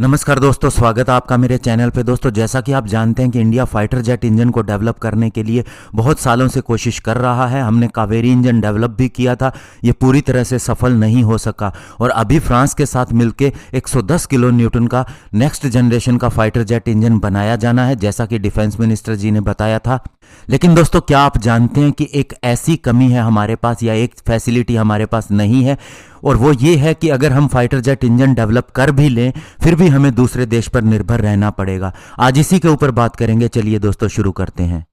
नमस्कार दोस्तों, स्वागत है आपका मेरे चैनल पे। दोस्तों, जैसा कि आप जानते हैं कि इंडिया फाइटर जेट इंजन को डेवलप करने के लिए बहुत सालों से कोशिश कर रहा है। हमने कावेरी इंजन डेवलप भी किया था, ये पूरी तरह से सफल नहीं हो सका और अभी फ्रांस के साथ मिलके 110 किलो न्यूटन का नेक्स्ट जनरेशन का फाइटर जेट इंजन बनाया जाना है, जैसा कि डिफेंस मिनिस्टर जी ने बताया था। लेकिन दोस्तों, क्या आप जानते हैं कि एक ऐसी कमी है हमारे पास या एक फैसिलिटी हमारे पास नहीं है, और वो ये है कि अगर हम फाइटर जेट इंजन डेवलप कर भी लें फिर भी हमें दूसरे देश पर निर्भर रहना पड़ेगा। आज इसी के ऊपर बात करेंगे। चलिए दोस्तों, शुरू करते हैं।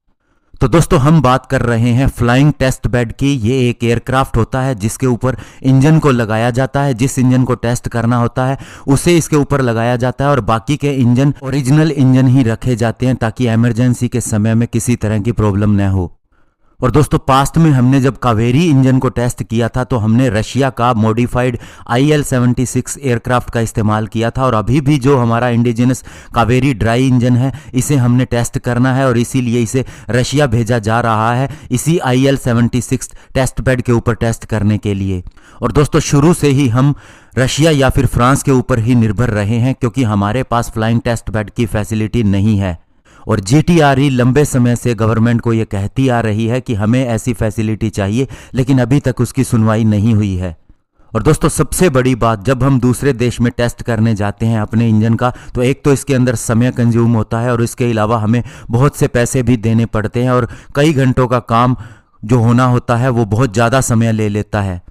तो दोस्तों, हम बात कर रहे हैं फ्लाइंग टेस्ट बेड की। ये एक एयरक्राफ्ट होता है जिसके ऊपर इंजन को लगाया जाता है। जिस इंजन को टेस्ट करना होता है उसे इसके ऊपर लगाया जाता है और बाकी के इंजन ओरिजिनल इंजन ही रखे जाते हैं ताकि इमरजेंसी के समय में किसी तरह की प्रॉब्लम न हो। और दोस्तों, पास्ट में हमने जब कावेरी इंजन को टेस्ट किया था तो हमने रशिया का मॉडिफाइड IL-76 एयरक्राफ्ट का इस्तेमाल किया था, और अभी भी जो हमारा इंडिजिनस कावेरी ड्राई इंजन है इसे हमने टेस्ट करना है और इसीलिए इसे रशिया भेजा जा रहा है इसी IL-76 टेस्ट बेड के ऊपर टेस्ट करने के लिए। और दोस्तों, शुरू से ही हम रशिया या फिर फ्रांस के ऊपर ही निर्भर रहे हैं क्योंकि हमारे पास फ्लाइंग टेस्ट बेड की फैसिलिटी नहीं है। और GTRE लंबे समय से गवर्नमेंट को ये कहती आ रही है कि हमें ऐसी फैसिलिटी चाहिए, लेकिन अभी तक उसकी सुनवाई नहीं हुई है। और दोस्तों, सबसे बड़ी बात, जब हम दूसरे देश में टेस्ट करने जाते हैं अपने इंजन का, तो एक तो इसके अंदर समय कंज्यूम होता है और इसके अलावा हमें बहुत से पैसे भी देने पड़ते हैं और कई घंटों का काम जो होना होता है वो बहुत ज़्यादा समय ले लेता है।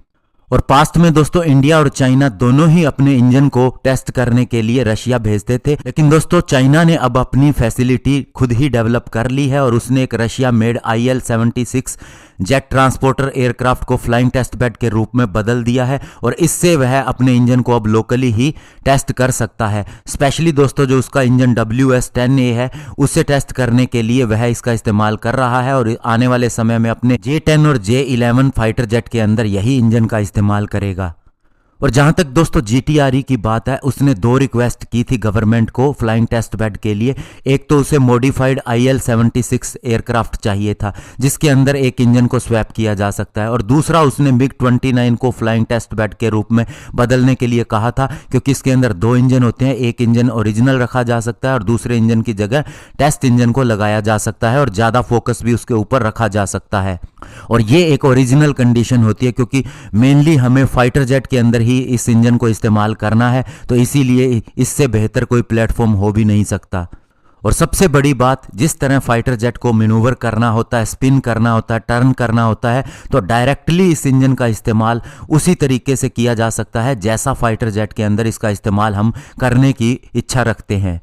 और पास्ट में दोस्तों, इंडिया और चाइना दोनों ही अपने इंजन को टेस्ट करने के लिए रशिया भेजते थे, लेकिन दोस्तों चाइना ने अब अपनी फैसिलिटी खुद ही डेवलप कर ली है और उसने एक Russia made IL-76 jet transporter aircraft को फ्लाइंग टेस्ट बेड के रूप में बदल दिया है और इससे वह अपने इंजन को अब लोकली ही टेस्ट कर सकता है। स्पेशली दोस्तों, जो उसका इंजन WS-10A है उसे टेस्ट करने के लिए वह इसका इस्तेमाल कर रहा है और आने वाले समय में अपने J-10 और J-11 फाइटर जेट के अंदर यही इंजन का इस्तेमाल करेगा। और जहां तक दोस्तों GTRE की बात है, उसने दो रिक्वेस्ट की थी गवर्नमेंट को फ्लाइंग टेस्ट बेड के लिए। एक तो उसे मॉडिफाइड IL-76 एयरक्राफ्ट चाहिए था जिसके अंदर एक इंजन को स्वैप किया जा सकता है, और दूसरा उसने MiG-29 को फ्लाइंग टेस्ट बेड के रूप में बदलने के लिए कहा था क्योंकि इसके अंदर दो इंजन होते हैं। एक इंजन ओरिजिनल रखा जा सकता है और दूसरे इंजन की जगह टेस्ट इंजन को लगाया जा सकता है और ज़्यादा फोकस भी उसके ऊपर रखा जा सकता है। और ये एक ओरिजिनल कंडीशन होती है क्योंकि मेनली हमें फाइटर जेट के अंदर ही इस इंजन को इस्तेमाल करना है, तो इसीलिए इससे बेहतर कोई प्लेटफॉर्म हो भी नहीं सकता। और सबसे बड़ी बात, जिस तरह फाइटर जेट को मैन्यूवर करना होता है, स्पिन करना होता है, टर्न करना होता है, तो डायरेक्टली इस इंजन का इस्तेमाल उसी तरीके से किया जा सकता है जैसा फाइटर जेट के अंदर इसका इस्तेमाल हम करने की इच्छा रखते हैं।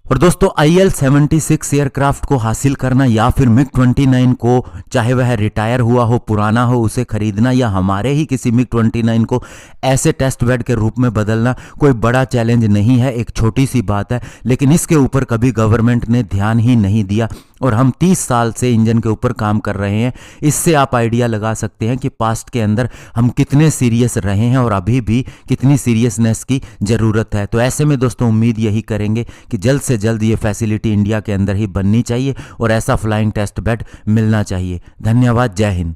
और दोस्तों, IL-76 एयरक्राफ्ट को हासिल करना या फिर MiG-29 को, चाहे वह रिटायर हुआ हो, पुराना हो, उसे खरीदना या हमारे ही किसी MiG-29 को ऐसे टेस्ट बेड के रूप में बदलना कोई बड़ा चैलेंज नहीं है, एक छोटी सी बात है। लेकिन इसके ऊपर कभी गवर्नमेंट ने ध्यान ही नहीं दिया और हम 30 साल से इंजन के ऊपर काम कर रहे हैं। इससे आप आइडिया लगा सकते हैं कि पास्ट के अंदर हम कितने सीरियस रहे हैं और अभी भी कितनी सीरियसनेस की ज़रूरत है। तो ऐसे में दोस्तों, उम्मीद यही करेंगे कि जल्द से जल्द ये फैसिलिटी इंडिया के अंदर ही बननी चाहिए और ऐसा फ्लाइंग टेस्ट बेड मिलना चाहिए। धन्यवाद। जय हिंद।